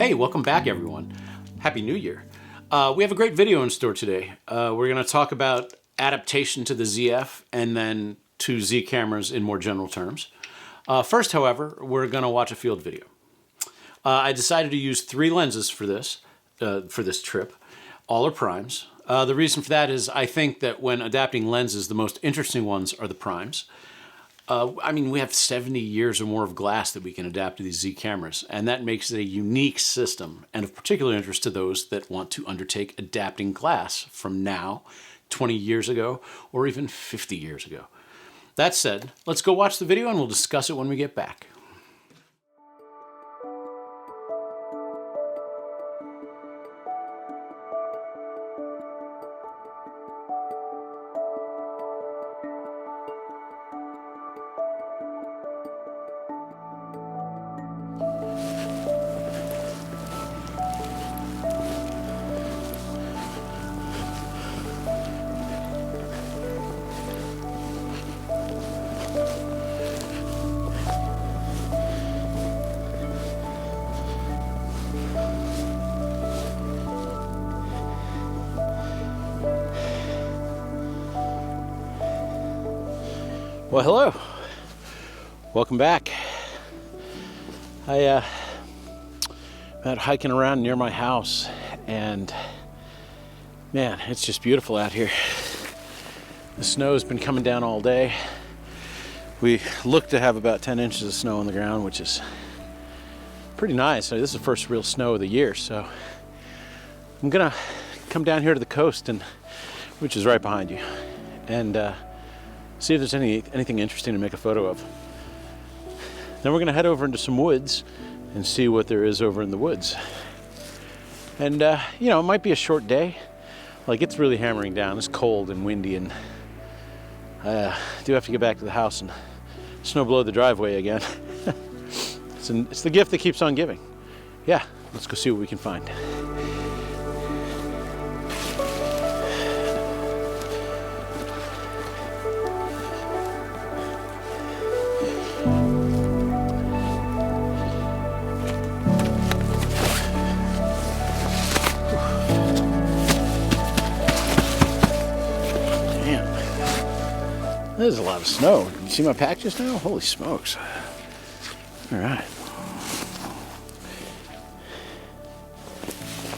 Hey, welcome back everyone. Happy New Year. We have a great video in store today. We're going to talk about adaptation to the ZF and then to Z cameras in more general terms. First, however, we're going to watch a field video. I decided to use 3 lenses for this trip. All are primes. The reason for that is I think that when adapting lenses, the most interesting ones are the primes. I mean, we have 70 years or more of glass that we can adapt to these Z cameras, and that makes it a unique system and of particular interest to those that want to undertake adapting glass from now, 20 years ago, or even 50 years ago. That said, let's go watch the video and we'll discuss it when we get back. Well, hello. Welcome back. I'm out hiking around near my house, and man, it's just beautiful out here. The snow's been coming down all day. We look to have about 10 inches of snow on the ground, which is pretty nice. This is the first real snow of the year, so I'm gonna come down here to the coast, which is right behind you, and see if there's anything interesting to make a photo of. Then we're gonna head over into some woods and see what there is over in the woods. And you know, it might be a short day. Like, it's really hammering down. It's cold and windy, and I do have to get back to the house and snow blow the driveway again. It's the gift that keeps on giving. Yeah, let's go see what we can find. There's a lot of snow. Did you see my pack just now? Holy smokes. All right.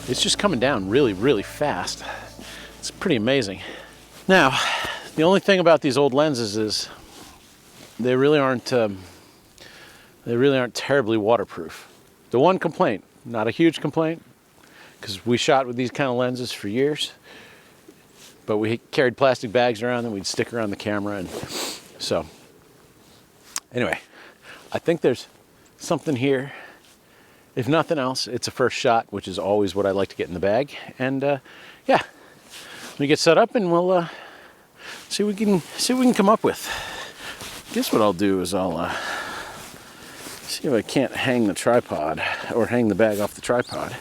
It's just coming down really, really fast. It's pretty amazing. Now, the only thing about these old lenses is they really aren't terribly waterproof. The one complaint, not a huge complaint, because we shot with these kind of lenses for years, but we carried plastic bags around that we'd stick around the camera, and so anyway, I think there's something here. If nothing else, it's a first shot, which is always what I like to get in the bag. And yeah, let me get set up and we'll see what we can come up with. I guess what I'll do is I'll see if I can't hang the tripod or hang the bag off the tripod.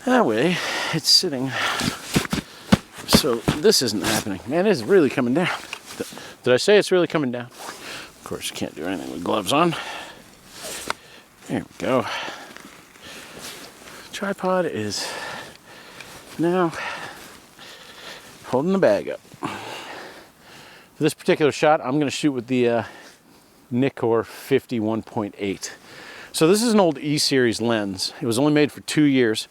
That way it's sitting. So this isn't happening. Man, it's really coming down. Did I say it's really coming down? Of course, you can't do anything with gloves on. There we go. Tripod is now holding the bag up. For this particular shot, I'm going to shoot with the Nikon Zf 1.8. So this is an old E-series lens. It was only made for 2 years,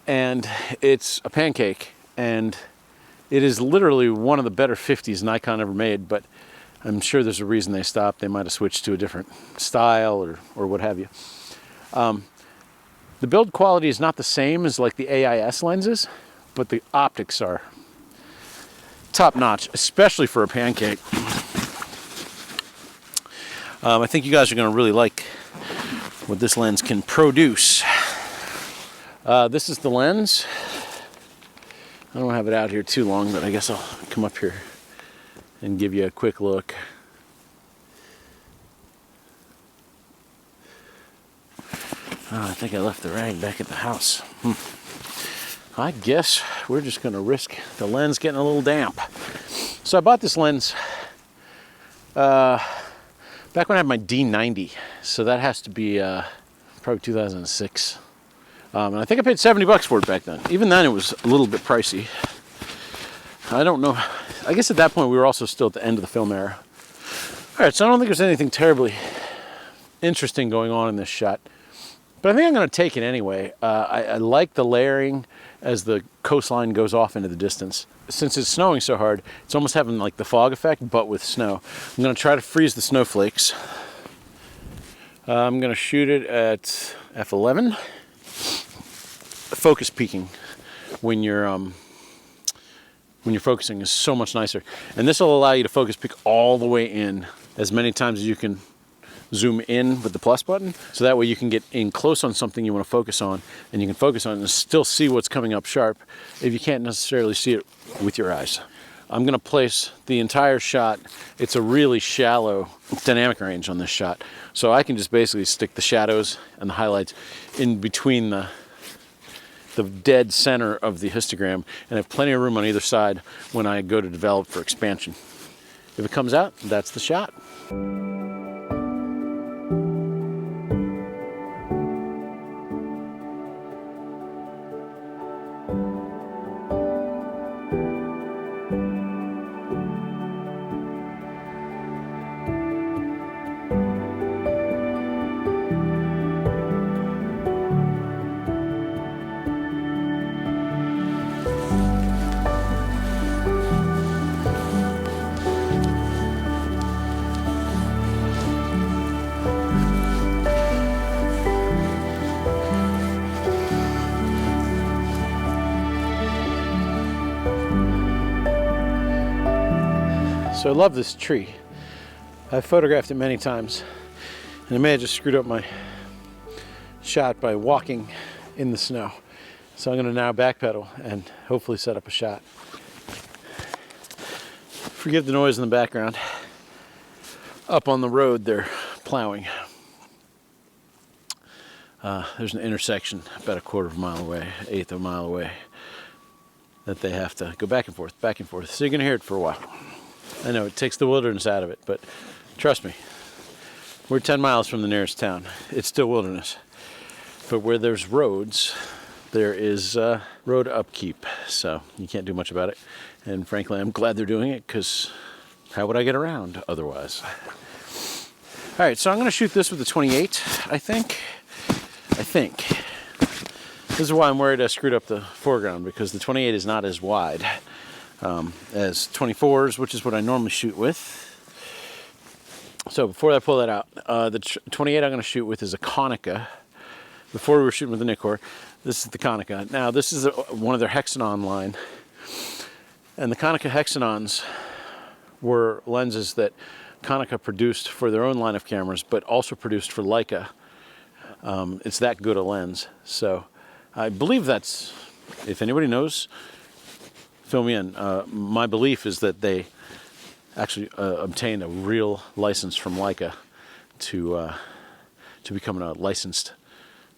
and it's a pancake. And it is literally one of the better 50s Nikon ever made, but I'm sure there's a reason they stopped. They might have switched to a different style or what have you. The build quality is not the same as like the AIS lenses, but the optics are top notch, especially for a pancake. I think you guys are going to really like what this lens can produce. This is the lens. I don't have it out here too long, but I guess I'll come up here and give you a quick look. Oh, I think I left the rag back at the house. I guess we're just going to risk the lens getting a little damp. So I bought this lens back when I had my D90, so that has to be probably 2006. And I think I paid $70 for it back then. Even then, it was a little bit pricey. I don't know. I guess at that point, we were also still at the end of the film era. All right, so I don't think there's anything terribly interesting going on in this shot. But I think I'm going to take it anyway. I like the layering as the coastline goes off into the distance. Since it's snowing so hard, it's almost having like the fog effect, but with snow. I'm going to try to freeze the snowflakes. I'm going to shoot it at f11. Focus peaking when you're focusing is so much nicer. And this will allow you to focus peak all the way in as many times as you can zoom in with the plus button. So that way you can get in close on something you want to focus on, and you can focus on it and still see what's coming up sharp if you can't necessarily see it with your eyes. I'm going to place the entire shot. It's a really shallow dynamic range on this shot. So I can just basically stick the shadows and the highlights in between the dead center of the histogram, and have plenty of room on either side when I go to develop for expansion. If it comes out, that's the shot. So I love this tree. I've photographed it many times, and I may have just screwed up my shot by walking in the snow. So I'm going to now backpedal and hopefully set up a shot. Forgive the noise in the background. Up on the road, they're plowing. There's an intersection about a quarter of a mile away, eighth of a mile away, that they have to go back and forth, back and forth. So you're going to hear it for a while. I know it takes the wilderness out of it, but trust me, we're 10 miles from the nearest town. It's still wilderness. But where there's roads, there is road upkeep, so you can't do much about it. And frankly, I'm glad they're doing it, because how would I get around otherwise? All right, so I'm going to shoot this with the 28, I think. This is why I'm worried I screwed up the foreground, because the 28 is not as wide as 24s, which is what I normally shoot with. So before I pull that out, the 28 I'm going to shoot with is a Konica. Before we were shooting with the Nikkor, this is the Konica. Now this is one of their Hexanon line, and the Konica Hexanons were lenses that Konica produced for their own line of cameras, but also produced for Leica. It's that good a lens. So I believe that's, if anybody knows, fill me in. My belief is that they actually obtained a real license from Leica to become a licensed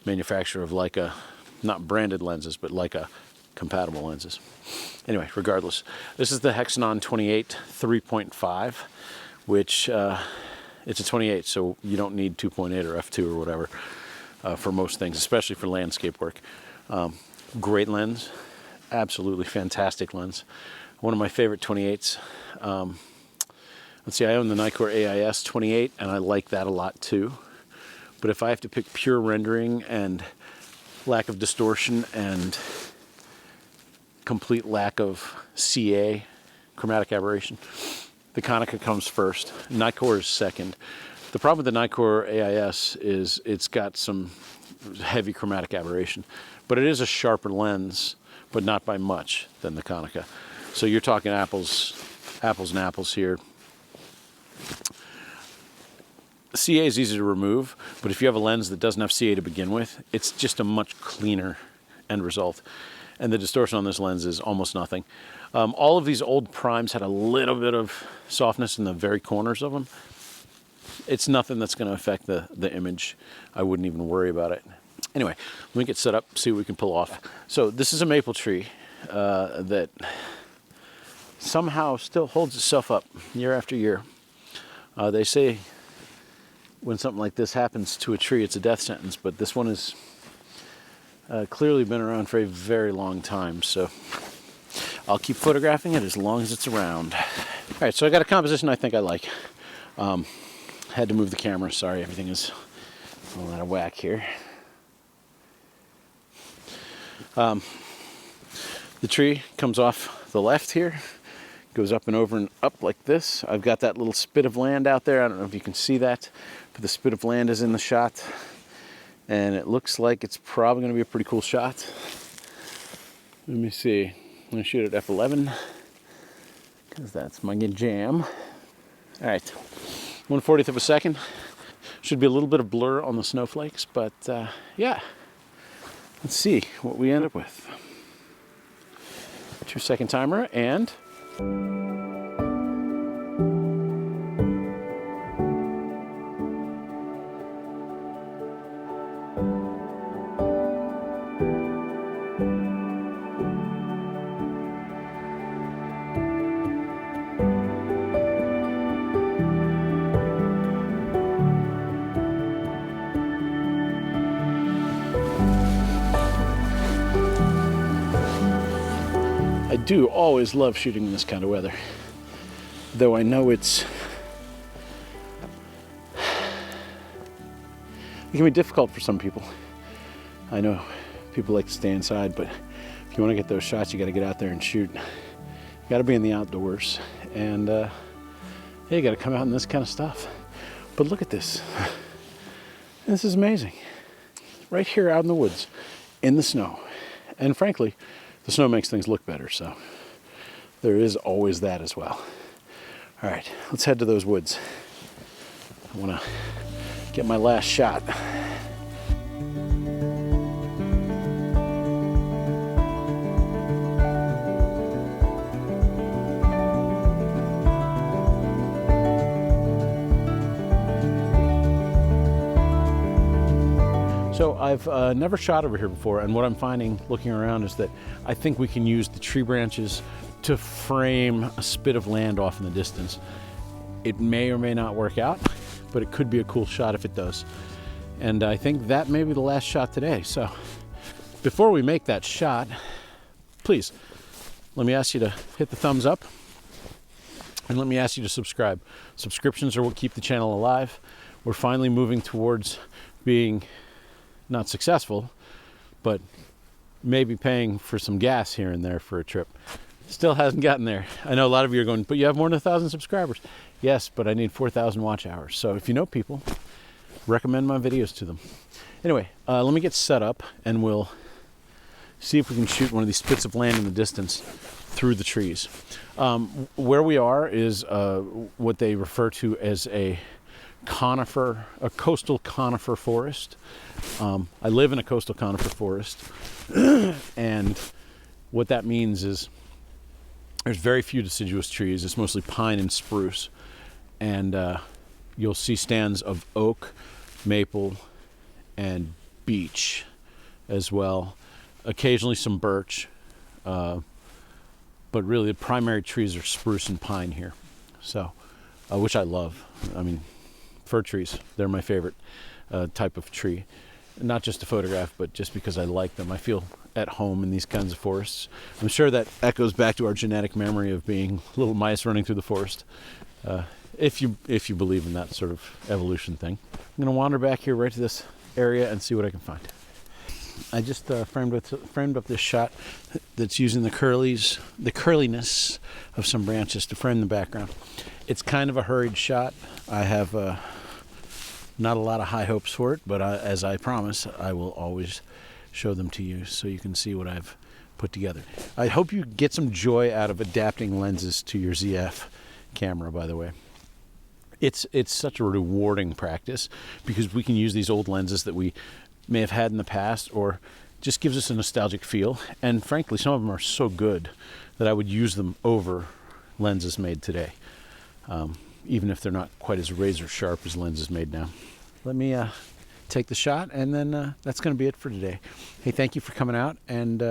manufacturer of Leica, not branded lenses, but Leica compatible lenses. Anyway, regardless, this is the Hexanon 28 3.5, which it's a 28, so you don't need 2.8 or f2 or whatever for most things, especially for landscape work. Great lens. Absolutely fantastic lens. One of my favorite 28s. Let's see, I own the Nikon AIS 28, and I like that a lot too. But if I have to pick pure rendering and lack of distortion and complete lack of CA, chromatic aberration, the Konica comes first. Nikon is second. The problem with the Nikon AIS is it's got some heavy chromatic aberration, but it is a sharper lens, but not by much, than the Konica. So you're talking apples and apples here. CA is easy to remove, but if you have a lens that doesn't have CA to begin with, it's just a much cleaner end result. And the distortion on this lens is almost nothing. All of these old primes had a little bit of softness in the very corners of them. It's nothing that's going to affect the image. I wouldn't even worry about it. Anyway, let me get set up, see what we can pull off. So this is a maple tree that somehow still holds itself up year after year. They say when something like this happens to a tree, it's a death sentence, but this one has clearly been around for a very long time, so I'll keep photographing it as long as it's around. All right, so I got a composition I think I like. Had to move the camera, sorry, everything is all out of whack here. The tree comes off the left here, goes up and over and up like this. I've got that little spit of land out there. I don't know if you can see that, but the spit of land is in the shot. And it looks like it's probably going to be a pretty cool shot. Let me see. I'm going to shoot at f11 because that's my jam. All right, 1/40th of a second. Should be a little bit of blur on the snowflakes, but yeah. Let's see what we end up with. 2-second timer and... I do always love shooting in this kind of weather, though I know it can be difficult for some people. I know people like to stay inside, but if you want to get those shots, you got to get out there and shoot. You got to be in the outdoors, and yeah, you got to come out in this kind of stuff. But look at this. This is amazing. Right here out in the woods, in the snow, and frankly, the snow makes things look better, so there is always that as well. All right, let's head to those woods. I want to get my last shot. So I've never shot over here before, and what I'm finding looking around is that I think we can use the tree branches to frame a spit of land off in the distance. It may or may not work out, but it could be a cool shot if it does. And I think that may be the last shot today. So before we make that shot, please, let me ask you to hit the thumbs up, and let me ask you to subscribe. Subscriptions are what keep the channel alive. We're finally moving towards being not successful, but maybe paying for some gas here and there for a trip. Still hasn't gotten there. I know a lot of you are going, but you have more than 1,000 subscribers. Yes, but I need 4,000 watch hours. So if you know people, recommend my videos to them. Anyway, let me get set up and we'll see if we can shoot one of these spits of land in the distance through the trees. Where we are is what they refer to as a coastal conifer forest. I live in a coastal conifer forest, and what that means is there's very few deciduous trees. It's mostly pine and spruce, and you'll see stands of oak, maple, and beech as well. Occasionally some birch, but really the primary trees are spruce and pine here. So, which I love. I mean, fir trees, they're my favorite type of tree. Not just to photograph, but just because I like them. I feel at home in these kinds of forests. I'm sure that echoes back to our genetic memory of being little mice running through the forest. If you believe in that sort of evolution thing. I'm going to wander back here right to this area and see what I can find. I just framed up this shot that's using the curliness of some branches to frame the background. It's kind of a hurried shot. I have not a lot of high hopes for it, but as I promise, I will always show them to you so you can see what I've put together. I hope you get some joy out of adapting lenses to your ZF camera, by the way. It's such a rewarding practice because we can use these old lenses that we may have had in the past, or just gives us a nostalgic feel. And frankly, some of them are so good that I would use them over lenses made today, even if they're not quite as razor sharp as lenses made now. Let me take the shot, and then that's going to be it for today. Hey, thank you for coming out, and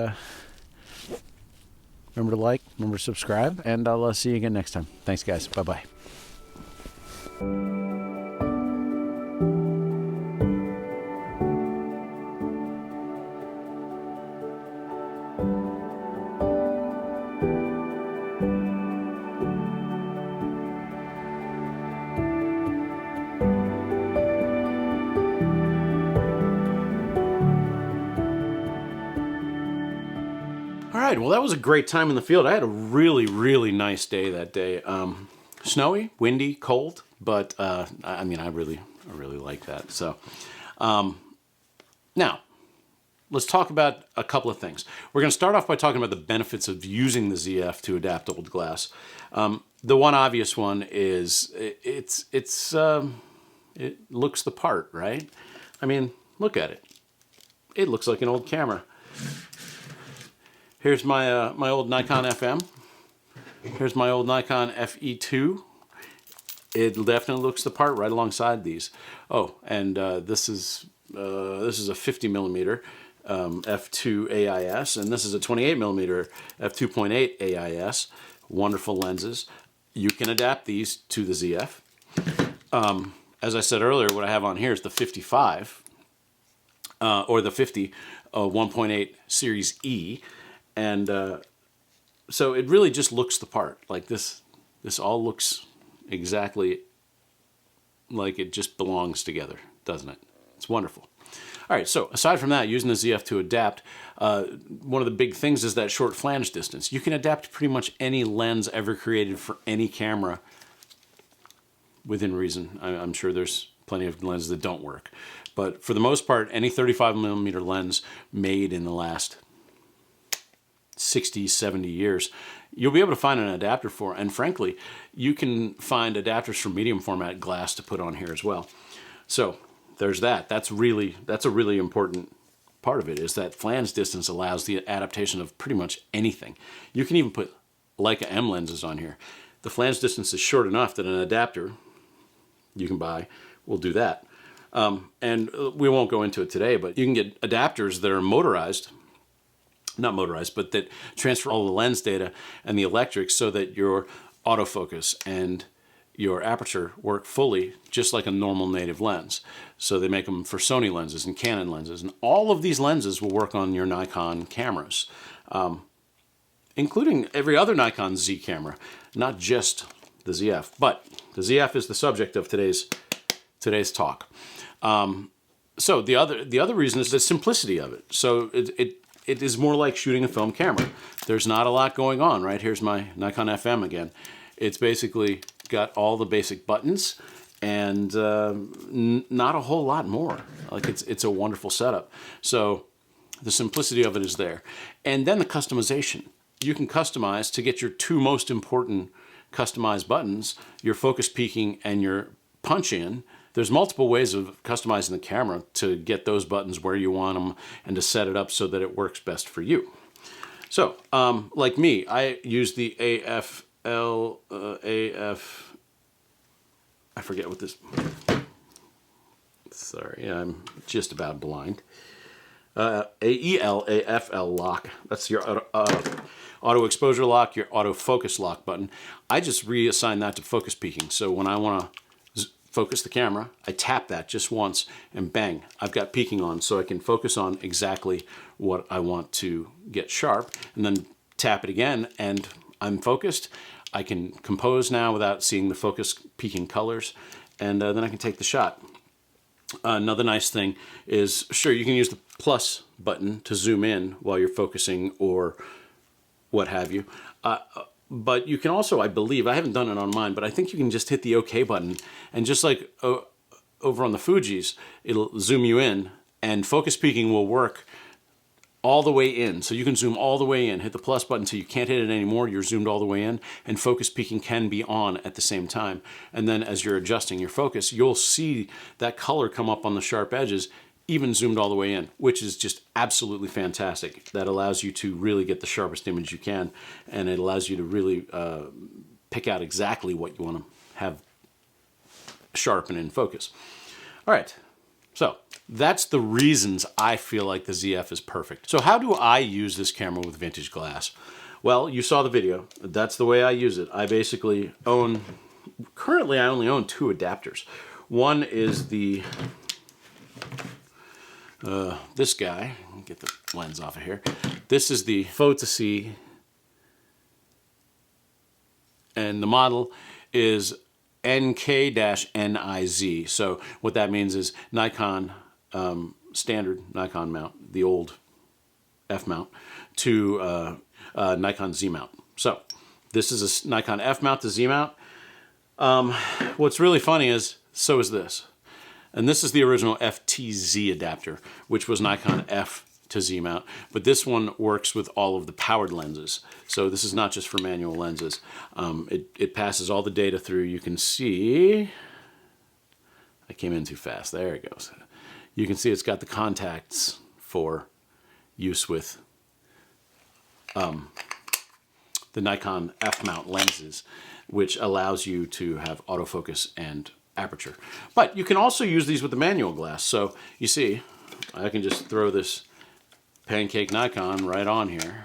remember to like, remember to subscribe, and I'll see you again next time. Thanks, guys. Bye-bye. right, well, that was a great time in the field. I had a really, really nice day that day. Snowy, windy, cold, but I mean, I really like that. So now, let's talk about a couple of things. We're going to start off by talking about the benefits of using the ZF to adapt old glass. The one obvious one is it looks the part, right? I mean, look at it. It looks like an old camera. Here's my my old Nikon FM. Here's my old Nikon FE2. It definitely looks the part right alongside these. Oh, and this is a 50 millimeter f2 AIS, and this is a 28 millimeter f2.8 AIS. Wonderful lenses. You can adapt these to the ZF. As I said earlier, what I have on here is the 55 or the 50 1.8 Series E, and so it really just looks the part. Like this all looks exactly like it just belongs together, doesn't it? It's wonderful. All right, so aside from that, using the ZF to adapt, one of the big things is that short flange distance. You can adapt pretty much any lens ever created for any camera within reason. I'm sure there's plenty of lenses that don't work. But for the most part, any 35 millimeter lens made in the last 60, 70 years, you'll be able to find an adapter for. And frankly, you can find adapters for medium format glass to put on here as well. So there's that. That's a really important part of it, is that flange distance allows the adaptation of pretty much anything. You can even put Leica M lenses on here. The flange distance is short enough that an adapter you can buy will do that. And we won't go into it today, but you can get adapters that are motorized, not motorized, but that transfer all the lens data and the electrics so that your autofocus and your aperture work fully just like a normal native lens. So they make them for Sony lenses and Canon lenses, and all of these lenses will work on your Nikon cameras, including every other Nikon Z camera, not just the ZF. But the ZF is the subject of today's talk. So the other reason is the simplicity of it. So it is more like shooting a film camera. There's not a lot going on, right? Here's my Nikon FM again. It's basically got all the basic buttons and not a whole lot more. Like it's a wonderful setup. So the simplicity of it is there. And then the customization. You can customize to get your two most important customized buttons, your focus peaking and your punch in. There's multiple ways of customizing the camera to get those buttons where you want them and to set it up so that it works best for you. So, like me, I use the I forget what this, sorry, I'm just about blind. AEL-AFL lock. That's your auto exposure lock, your auto focus lock button. I just reassign that to focus peaking. So when I want to focus the camera, I tap that just once and bang, I've got peaking on, so I can focus on exactly what I want to get sharp, and then tap it again and I'm focused. I can compose now without seeing the focus peaking colors, and then I can take the shot. Another nice thing is, sure, you can use the plus button to zoom in while you're focusing or what have you. But you can also, I believe, I haven't done it on mine, but I think you can just hit the OK button, and just like over on the Fujis, it'll zoom you in, and focus peaking will work all the way in. So you can zoom all the way in, hit the plus button so you can't hit it anymore, you're zoomed all the way in, and focus peaking can be on at the same time. And then as you're adjusting your focus, you'll see that color come up on the sharp edges, even zoomed all the way in, which is just absolutely fantastic. That allows you to really get the sharpest image you can, and it allows you to really pick out exactly what you want to have sharp and in focus. All right, so that's the reasons I feel like the ZF is perfect. So how do I use this camera with vintage glass? Well, you saw the video. That's the way I use it. I basically currently I only own two adapters. One is the this guy, get the lens off of here. This is the Photo-C, and the model is NK-NIZ. So what that means is Nikon, standard Nikon mount, the old F mount to Nikon Z mount. So this is a Nikon F mount to Z mount. What's really funny is, so is this. And this is the original FTZ adapter, which was Nikon F to Z mount. But this one works with all of the powered lenses. So this is not just for manual lenses. It passes all the data through. You can see, I came in too fast. There it goes. You can see it's got the contacts for use with the Nikon F mount lenses, which allows you to have autofocus and aperture. But you can also use these with the manual glass. So you see, I can just throw this pancake Nikon right on here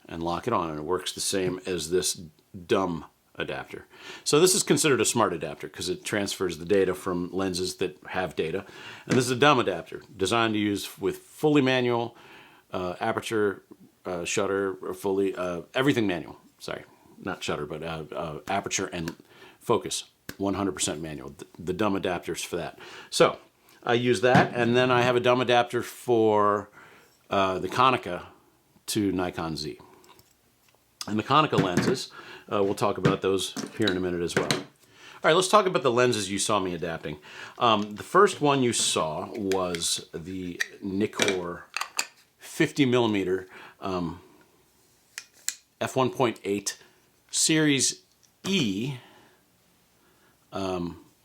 and lock it on, and it works the same as this dumb adapter. So this is considered a smart adapter because it transfers the data from lenses that have data. And this is a dumb adapter designed to use with fully manual aperture, shutter, or fully, everything manual. Sorry, not shutter, but aperture and focus, 100% manual. The dumb adapters for that. So I use that, and then I have a dumb adapter for the Konica to Nikon Z. And the Konica lenses, we'll talk about those here in a minute as well. All right, let's talk about the lenses you saw me adapting. The first one you saw was the Nikon 50mm f1.8 Series E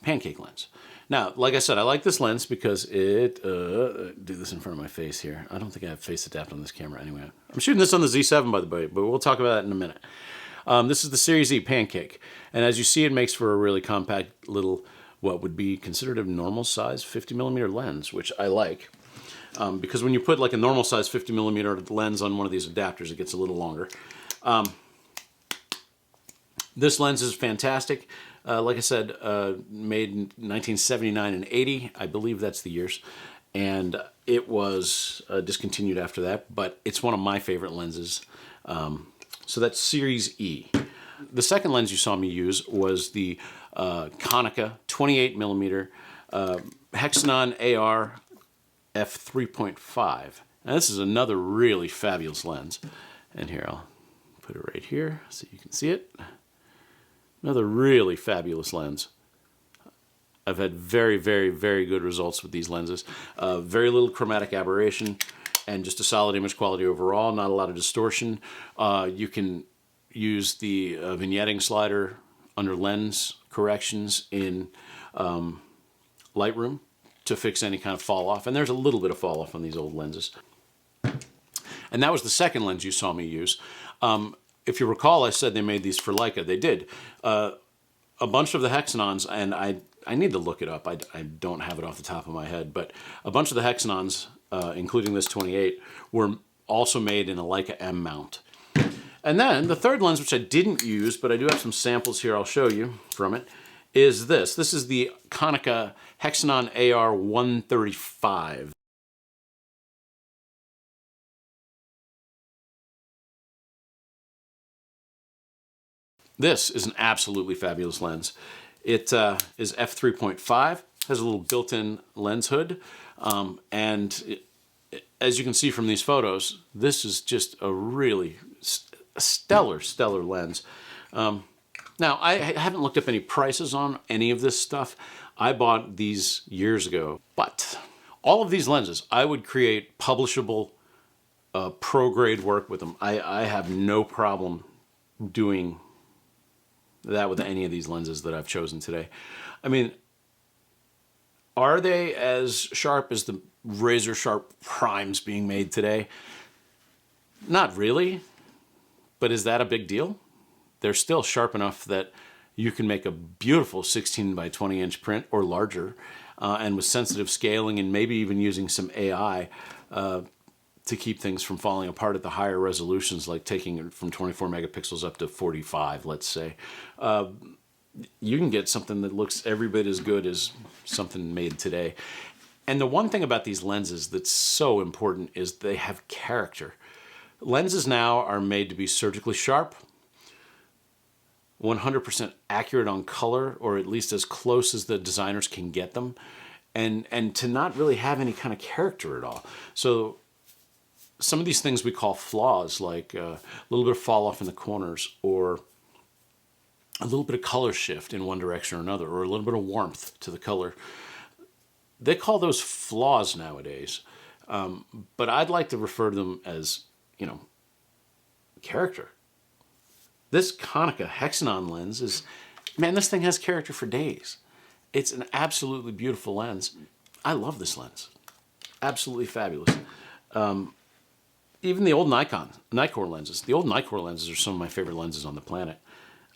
pancake lens. Now, like I said, I like this lens because it, do this in front of my face here. I don't think I have face adapt on this camera anyway. I'm shooting this on the Z7, by the way, but we'll talk about that in a minute. This is the Series E pancake. And as you see, it makes for a really compact little, what would be considered a normal size 50mm lens, which I like. Because when you put like a normal size 50mm lens on one of these adapters, it gets a little longer. This lens is fantastic. Like I said, made in 1979 and 80. I believe that's the years. And it was discontinued after that, but it's one of my favorite lenses. So that's Series E. The second lens you saw me use was the Konica 28mm Hexanon AR f3.5. Now this is another really fabulous lens. And here, I'll put it right here so you can see it. Another really fabulous lens. I've had very, very, very good results with these lenses. Very little chromatic aberration and just a solid image quality overall, not a lot of distortion. You can use the vignetting slider under lens corrections in Lightroom to fix any kind of fall off. And there's a little bit of fall off on these old lenses. And that was the second lens you saw me use. If you recall, I said they made these for Leica. They did. A bunch of the Hexanons, and I need to look it up. I don't have it off the top of my head, but a bunch of the Hexanons, including this 28, were also made in a Leica M mount. And then the third lens, which I didn't use, but I do have some samples here I'll show you from it, is this. This is the Konica Hexanon AR 135. This is an absolutely fabulous lens. It is f3.5, has a little built-in lens hood, and as you can see from these photos, this is just a really stellar lens. Now, I haven't looked up any prices on any of this stuff. I bought these years ago, but all of these lenses, I would create publishable pro-grade work with them. I have no problem doing that with any of these lenses that I've chosen today. I mean, are they as sharp as the razor sharp primes being made today? Not really, but is that a big deal? They're still sharp enough that you can make a beautiful 16 by 20 inch print or larger, and with sensitive scaling and maybe even using some AI to keep things from falling apart at the higher resolutions, like taking it from 24 megapixels up to 45, let's say. You can get something that looks every bit as good as something made today. And the one thing about these lenses that's so important is they have character. Lenses now are made to be surgically sharp, 100% accurate on color, or at least as close as the designers can get them. and to not really have any kind of character at all. So some of these things we call flaws, like a little bit of fall off in the corners, or a little bit of color shift in one direction or another, or a little bit of warmth to the color. They call those flaws nowadays. But I'd like to refer to them as, you know, character. This Konica Hexanon lens is, man, this thing has character for days. It's an absolutely beautiful lens. I love this lens. Absolutely fabulous. Even the old Nikkor lenses. The old Nikkor lenses are some of my favorite lenses on the planet.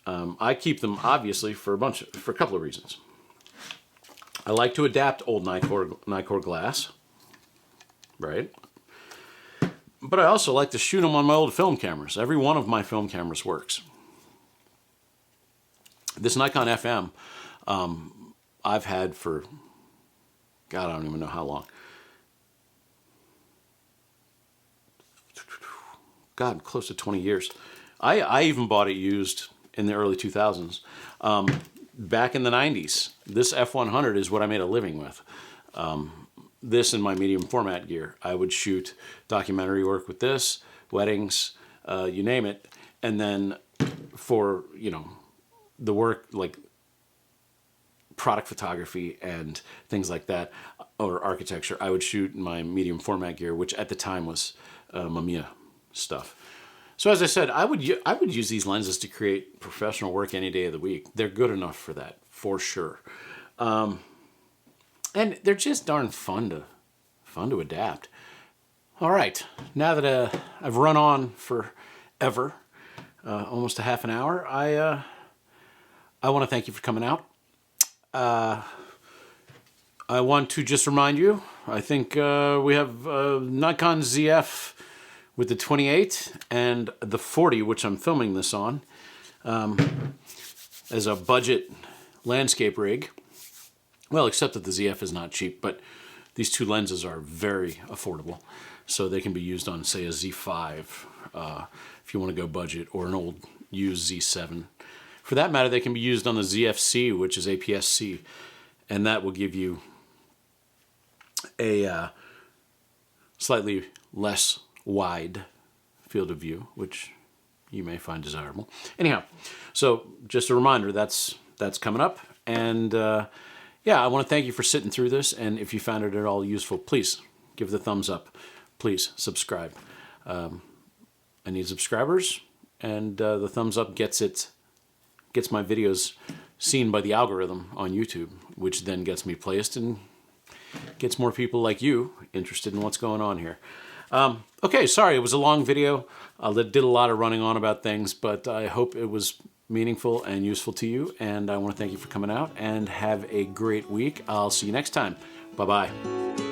I keep them, obviously, for a couple of reasons. I like to adapt old Nikkor glass, right? But I also like to shoot them on my old film cameras. Every one of my film cameras works. This Nikon FM, I've had for, God, I don't even know how long. God, close to 20 years. I even bought it used in the early 2000s. Back in the 90s, this F100 is what I made a living with. This and my medium format gear. I would shoot documentary work with this, weddings, you name it. And then for, you know, the work like product photography and things like that, or architecture, I would shoot my medium format gear, which at the time was Mamiya stuff. So as I said, I would use these lenses to create professional work any day of the week. They're good enough for that, for sure. And they're just darn fun to adapt. All right, now that I've run on forever, almost a half an hour, I want to thank you for coming out. I want to just remind you, I think we have Nikon Zf with the 28 and the 40, which I'm filming this on, as a budget landscape rig. Well, except that the ZF is not cheap, but these two lenses are very affordable. So they can be used on, say, a Z5, if you want to go budget, or an old used Z7. For that matter, they can be used on the ZFC, which is APS-C, and that will give you a slightly less wide field of view, which you may find desirable. Anyhow, so just a reminder, that's coming up, and yeah, I want to thank you for sitting through this, and if you found it at all useful, please give it a thumbs up. Please subscribe. I need subscribers, and the thumbs up gets my videos seen by the algorithm on YouTube, which then gets me placed and gets more people like you interested in what's going on here. Okay, sorry, it was a long video. That did a lot of running on about things, but I hope it was meaningful and useful to you, and I want to thank you for coming out, and have a great week. I'll see you next time. Bye-bye.